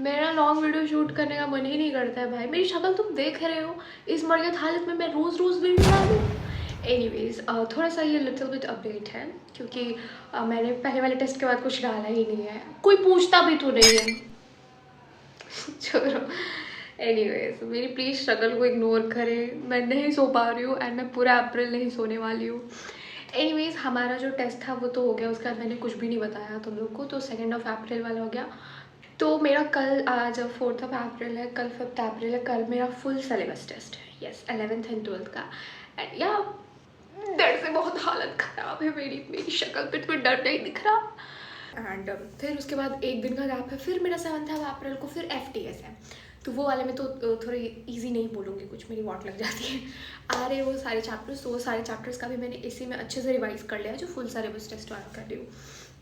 मेरा long video shoot करने का मन ही नहीं करता है भाई। मेरी शक्ल तुम देख रहे हो, इस मरगत हालत में मैं रोज़ रोज़ वीडियो डालूँ। एनीवेज थोड़ा सा ये लिटिल बिट अपडेट है क्योंकि मैंने पहले वाले टेस्ट के बाद कुछ डाला ही नहीं है, कोई पूछता भी तो नहीं है। छोड़ो। एनीवेज मेरी प्लीज़ शक्ल को इग्नोर करें, मैं नहीं सो पा रही हूँ एंड मैं पूरा अप्रैल नहीं सोने वाली हूँ। एनीवेज हमारा जो टेस्ट था वो तो हो गया, उसके बाद मैंने कुछ भी नहीं बताया तुम लोग को, तो 2 अप्रैल वाला हो गया। तो मेरा कल, आज 4 अप्रैल है, कल 5 अप्रैल है, कल मेरा फुल सिलेबस टेस्ट है। यस, 11th एंड 12th का। एंड या डर से बहुत हालत ख़राब है मेरी, मेरी शक्ल पे कोई डर नहीं दिख रहा। एंड फिर उसके बाद एक दिन का गैप है, फिर मेरा 7 अप्रैल को फिर FTS है। तो वो वाले में तो थोड़े इजी नहीं बोलूँगी, कुछ मेरी वॉट लग जाती है। आ रहे वो सारे चैप्टर्स, तो वो सारे चैप्टर्स का भी मैंने इसी में अच्छे से रिवाइज़ कर लिया, जो फुल सिलेबस टेस्ट वाला कर रही हूँ।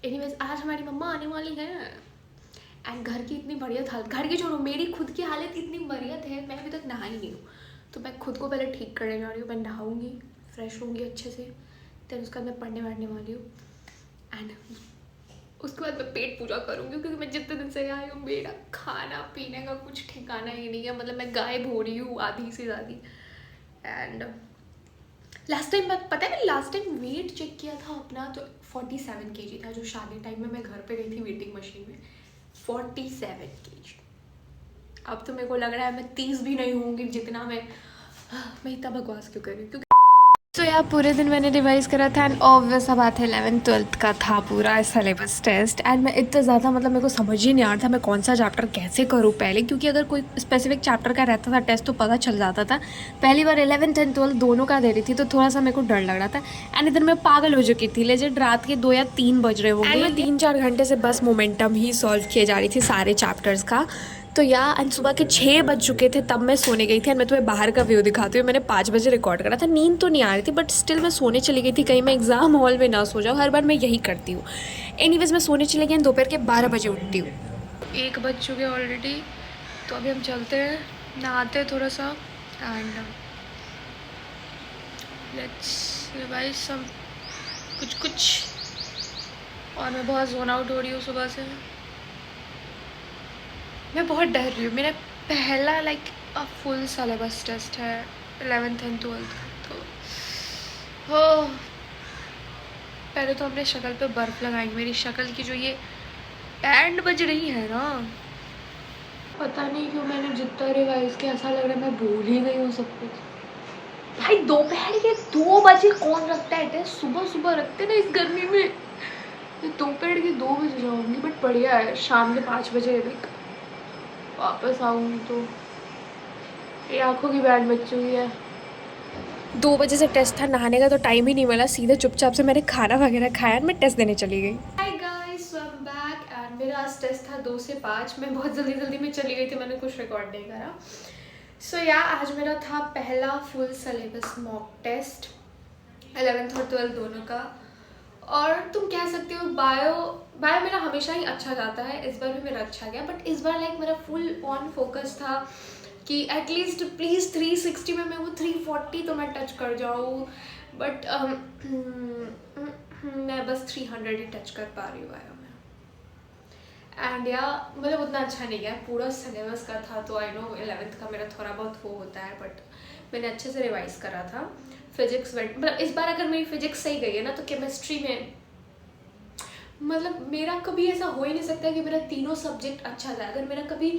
एनीवेज आज हमारी मम्मा आने वाली है एंड घर की इतनी बढ़िया हालत, घर की छोड़ो मेरी खुद की हालत इतनी बढ़िया है, मैं अभी तक नहाई नहीं हूँ। तो मैं खुद को पहले ठीक करने जा रही हूँ, मैं नहाऊँगी, फ्रेश होंगी अच्छे से, फिर उसके बाद मैं पढ़ने बैठने वाली हूँ। एंड उसके बाद मैं पेट पूजा करूँगी क्योंकि मैं जितने दिन से आई हूँ मेरा खाना पीने का कुछ ठिकाना ही नहीं है, मतलब मैं गायब हो रही हूँ आधी से ज़्यादा। एंड लास्ट टाइम मैं, पता है मैं लास्ट टाइम वेट चेक किया था अपना, तो 47 kg था, जो शादी टाइम में मैं घर पे गई थी वेटिंग मशीन में, 47 kg। अब तो मेरे को लग रहा है मैं 30 भी नहीं होंगी जितना मैं इतना बकवास क्यों कर रही हूँ। तो यार पूरे दिन मैंने रिवाइज करा था एंड ऑब्वियस बात है 11th 12th का था पूरा सिलेबस टेस्ट। एंड मैं इतना ज़्यादा, मतलब मेरे को समझ ही नहीं आ रहा था मैं कौन सा चैप्टर कैसे करूँ पहले, क्योंकि अगर कोई स्पेसिफिक चैप्टर का रहता था टेस्ट तो पता चल जाता था। पहली बार 11th एंड 12th दोनों का दे रही थी, तो थोड़ा सा मेरे को डर लग रहा था। एंड इधर मैं पागल हो चुकी थी, लेजिट रात के 2 या 3 बज रहे होंगे, मैं 3-4 घंटे से बस मोमेंटम ही सॉल्व किए जा रही थी सारे चैप्टर्स का। तो यार एंड सुबह के 6 बज चुके थे तब मैं सोने गई थी। एंड मैं तुम्हें बाहर का व्यू दिखाती हूँ, मैंने 5 बजे रिकॉर्ड करा था, नींद तो नहीं आ रही थी बट स्टिल मैं सोने चली गई थी, कहीं मैं एग्ज़ाम हॉल में ना सो जाऊँ, हर बार मैं यही करती हूँ। एनीवेज मैं सोने चली गई, दोपहर के 12 बजे उठती हूँ। 1 बज चुके ऑलरेडी, तो अभी हम चलते हैं, नहाते हैं थोड़ा सा एंड लेट्स रिवाइज सम कुछ। और मैं बहुत जोन आउट हो रही हूँ सुबह से, मैं बहुत डर रही हूँ। मेरा पहला फुल सिलेबस टेस्ट है 11th एंड 12th का। तो हो पहले तो अपने शक्ल पे बर्फ़ लगाएंगे, मेरी शक्ल की जो ये बैंड बज रही है ना, पता नहीं क्यों मैंने जितना रिवाइज किया ऐसा लग रहा है मैं भूल ही गई हूँ सब कुछ। भाई दोपहर के 2 बजे कौन रखता है टेस्ट, सुबह सुबह रखते ना इस गर्मी में। मैं दोपहर के 2 बजे जाऊँगी, बट बढ़िया है शाम के 5 बजे वापस आऊँगी। तो ये आँखों की बैंड बज चुकी है। 2 बजे से टेस्ट था, नहाने का तो टाइम ही नहीं मिला, सीधे चुपचाप से मैंने खाना वगैरह खाया और मैं टेस्ट देने चली गई। Hi guys, so I am back and मेरा आज टेस्ट था 2 से 5। मैं बहुत जल्दी में चली गई थी, मैंने कुछ रिकॉर्ड नहीं करा। सो आज मेरा था पहला full syllabus mock test 11th और 12th दोनों का। और तुम कह सकते हो बायो मेरा हमेशा ही अच्छा जाता है, इस बार भी मेरा अच्छा गया, बट इस बार मेरा फुल ऑन फोकस था कि एटलीस्ट प्लीज़ 360 में मैं वो 340 तो मैं टच कर जाऊँ, बट मैं बस 300 ही टच कर पा रही हूँ बायो में। एंड मतलब उतना अच्छा नहीं गया, पूरा सिलेबस का था तो आई नो 11th का मेरा थोड़ा बहुत वो होता है, बट मैंने अच्छे से रिवाइज करा था। फिजिक्स मतलब इस बार अगर मेरी फिजिक्स सही गई है ना, तो केमिस्ट्री में मतलब मेरा कभी ऐसा हो ही नहीं सकता कि मेरा तीनों सब्जेक्ट अच्छा जाए। अगर मेरा कभी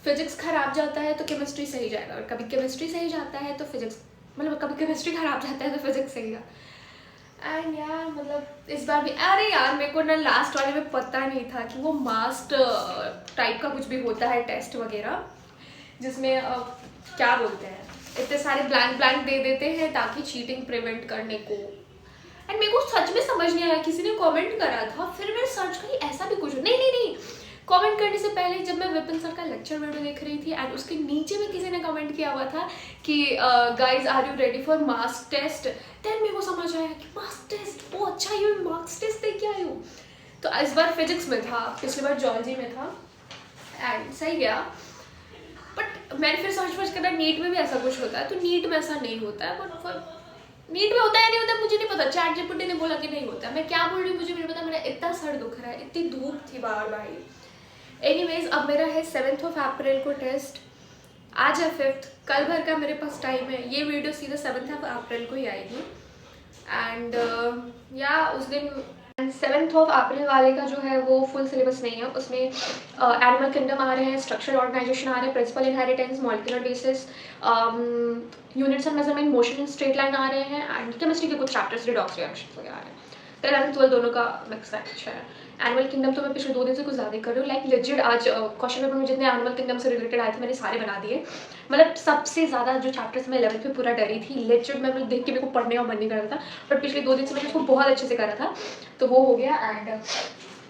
फिजिक्स खराब जाता है तो केमिस्ट्री सही जाएगा, और कभी केमिस्ट्री सही जाता है तो फिजिक्स, मतलब कभी केमिस्ट्री खराब जाता है तो फिजिक्स सही है। एंड मतलब इस बार भी, अरे यार मेरे को ना लास्ट वाले में पता नहीं था कि वो मास्ट टाइप का कुछ भी होता है टेस्ट वगैरह, जिसमें क्या बोलते हैं, इतने सारे ब्लैंक दे देते हैं ताकि चीटिंग प्रिवेंट करने को। एंड मेरे को सच में समझ नहीं आया, किसी ने कमेंट करा था, फिर मैं सर्च करी ऐसा भी कुछ नहीं। कमेंट करने से पहले जब मैं विपिन सर का लेक्चर वीडियो देख रही थी एंड उसके नीचे में किसी ने कमेंट किया हुआ था कि guys are you ready for marks test, then मेरे को समझ आया कि मार्क्स टेस्ट, ओ अच्छा ये मार्क्स टेस्ट दे के आई हूँ। तो इस बार फिजिक्स में था, पिछली बार जॉलजी में था एंड सही गया। बट मैंने फिर सर्च करा नीट में भी ऐसा कुछ होता है, तो नीट में ऐसा नहीं होता है, बट नीट में होता है या नहीं होता मुझे नहीं पता, चैट जीपीटी ने बोला कि नहीं होता। मैं क्या बोल रही हूँ मुझे नहीं पता, मेरा इतना सर दुख रहा है, इतनी धूप थी बाहर भाई। एनीवेज अब मेरा है 7 अप्रैल को टेस्ट, आज है 5, कल भर का मेरे पास टाइम है। ये वीडियो सीधा 7 अप्रैल को ही आएगी एंड या उस दिन 7 अप्रैल वाले का जो है वो फुल सिलेबस नहीं है, उसमें एनिमल किंगडम आ रहे हैं, स्ट्रक्चरल ऑर्गेनाइजेशन आ रहे हैं, principle inheritance, molecular basis, units of measurement, motion in straight line आ रहे हैं एंड केमिस्ट्री के कुछ चैप्टर्स, रिडॉक्स रिएक्शंस वगैरह आ रहे हैं। 11th 12 दोनों का मिक्स अच्छा है। एनिमल किंगडम तो मैं पिछले 2 दिन से कुछ ज़्यादा कर रही हूँ, लाइक लेजिट आज क्वेश्चन पेपर में जितने एनिमल किंगडम से रिलेटेड आए थे मैंने सारे बना दिए। मतलब सबसे ज़्यादा जो चैप्टर्स मैं 11th में पूरा डरी थी, लेजिट मैं देख के मेरे को पढ़ने का मन नहीं कर रहा था, बट पिछले 2 दिन से मैंने उसको बहुत अच्छे से करा था, तो वो हो गया। एंड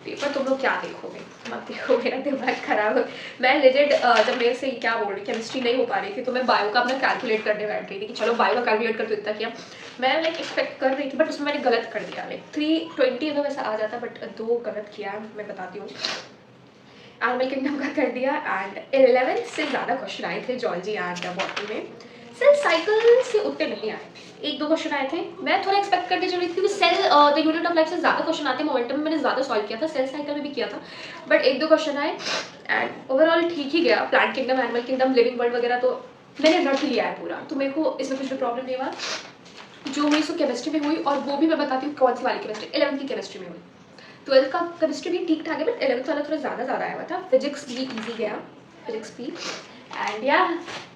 पेपर तुम लोग क्या देखोगे, मत देखो, मेरा दिमाग खराब है। मैं लेजिट जब मेरे से क्या बोल रही, केमिस्ट्री नहीं हो पा रही थी तो मैं बायो का अपना कैलकुलेट करने बैठ रही थी कि चलो बायो का कैलकुलेट कर, तो इतना किया मैं लाइक एक्सपेक्ट कर रही थी, बट उसमें मैंने गलत कर दिया। लाइक 320 अगर वैसा आ जाता, बट 2 गलत किया, मैं बताती हूँ। एनिमल किंगडम का कर दिया एंड 11th से ज़्यादा क्वेश्चन आए थे जॉलजी एंड बॉटनी में। सेल साइकिल से उतने नहीं आए थे, 1-2 क्वेश्चन आए थे। मैं थोड़ा एक्सपेक्ट करके चल रही थी क्योंकि cell the unit of life से ज़्यादा क्वेश्चन आते हैं, मोमेंटम में मैंने ज़्यादा सॉल्व किया था, सेल साइकिल में भी किया था, बट 1-2 क्वेश्चन आए एंड ओवरऑल ठीक ही गया। Plant kingdom, animal kingdom, living world वगैरह तो मैंने रट लिया है पूरा, तो मेरे को इसमें कुछ भी प्रॉब्लम नहीं हुआ। जो हुई सो केमिस्ट्री में हुई, और वो भी मैं बताती हूँ कौन सी वाली केमिस्ट्री, 11th की केमिस्ट्री में हुई। 12th का केमिस्ट्री भी ठीक ठाक है, बट 11th वाला थोड़ा ज़्यादा आया हुआ था। फिजिक्स भी ईजी गया, फिजिक्स भी। एंड या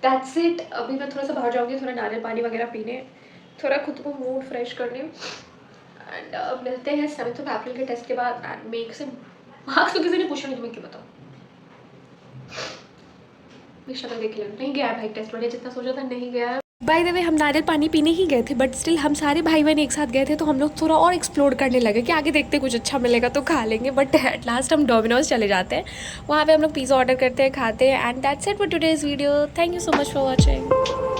दैट्स इट। अभी मैं थोड़ा सा बाहर जाऊँगी, थोड़ा नारियल पानी वगैरह पीने, थोड़ा खुद को मूड फ्रेश करने, एंड मिलते हैं 7 अप्रैल के टेस्ट के बाद। एंड मेक से मार्क्स तो किसी ने पूछा नहीं, तुम्हें क्यों बताऊँ, मेरी शक्ल देख लेना, नहीं गया है भाई टेस्ट, मैंने जितना सोचा था नहीं गया है। बाय द वे हम नारियल पानी पीने ही गए थे, बट स्टिल हम सारे भाई बहन एक साथ गए थे, तो हम लोग थोड़ा और एक्सप्लोर करने लगे कि आगे देखते कुछ अच्छा मिलेगा तो खा लेंगे। बट एट लास्ट हम डोमिनोज चले जाते हैं, वहाँ पे हम लोग पिज़्ज़ा ऑर्डर करते हैं, खाते हैं। And that's it for today's video. Thank you so much for watching.